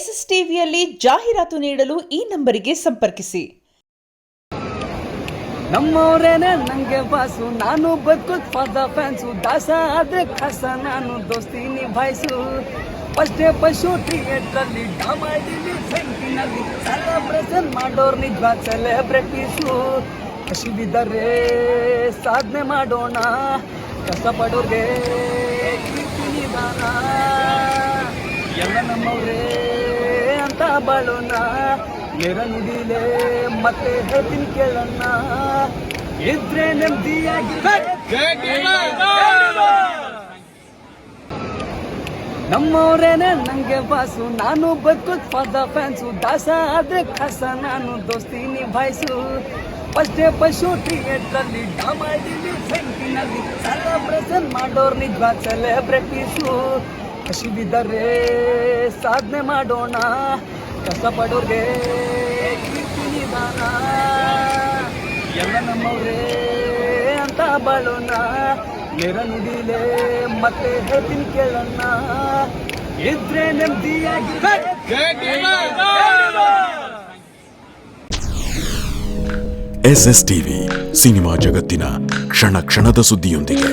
S S ಟಿವಿಯಲ್ಲಿ ಜಾಹೀರಾತು ನೀಡಲು ಈ ನಂಬರಿಗೆ ಸಂಪರ್ಕಿಸಿ. ನಮ್ಮವರೇನೆ ನಂಗೆ ಬಾಸು, ನಾನು ಬದುಕೋದ್ ಫಾರ್ ದ ಫ್ಯಾನ್ಸು. ದಾಸ ಆದ್ರೆ ಕಸ, ನಾನು ದೋಸ್ತಿ ನಿಭಾಯಿಸು. ಫಸ್ಟ್ ಡೇ ಪಶು ಥಿಯೇಟ್ರಲ್ಲಿ ಡಾಮಾಡಿಲಿ ಸೆಂಟಿನಲ್ಲಿ ಸೆಲೆಬ್ರೇಷನ್ ಮಾಡೋರ್ ನಿಜವಾದ ಸೆಲೆಬ್ರಿಟೀಸು. ಹಸಿವಿದ್ದರೆ ಸಾಧನೆ ಮಾಡೋಣ, ಕಷ್ಟಪಡೋರ್ಗೆ ಕೀರ್ತಿ ನಿಧಾನ. ಎಲ್ಲ ನಮ್ಮವ್ರೇ ಅಂತ ಬಾಳೋಣ, ನೇರ ನುಡಿಲೇ ಮತ್ತೆ ಹೇಳ್ತೀನಿ ಕೇಳೋಣ. ಇದ್ರೆ ನೆಮ್ಮದಿಯಾಗಿ ನಮ್ಮವರೇನೆ ನಂಗೆ ಬಾಸು, ನಾನು ಬದುಕೋದ್ ಫಾರ್ ದ ಫ್ಯಾನ್ಸು. ದಾಸ ಆದ್ರೆ ಕಸ, ನಾನು ದೋಸ್ತಿ ನಿಭಾಯಿಸು. ಫಸ್ಟ್ ಡೇ ಪಶು ಥಿಯೇಟ್ರಲ್ಲಿ ಡಾಮಾಡಿಲಿ ಸೆಂಟಿನಲ್ಲಿ ಸೆಲೆಬ್ರೇಷನ್ ಮಾಡೋರ್ ನಿಜವಾದ ಸೆಲೆಬ್ರಿಟೀಸು. ಹಸಿವಿದ್ದರೆ ಸಾಧನೆ ಮಾಡೋಣ, ಕಷ್ಟಪಡೋರ್ಗೆ ಕೀರ್ತಿ ನಿಧಾನ. ಎಲ್ಲ ನಮ್ಮವ್ರೇ ಅಂತ ಬಾಳೋಣ, ನೇರ ನುಡಿಲೇ ಮತ್ತೆ ಹೇಳ್ತೀನಿ ಕೇಳೋಣ. ಇದ್ರೆ ನೆಮ್ಮದಿಯಾಗಿ ಎಸ್ಎಸ್ ಟಿವಿ, ಸಿನಿಮಾ ಜಗತ್ತಿನ ಕ್ಷಣ ಕ್ಷಣದ ಸುದ್ದಿಯೊಂದಿಗೆ.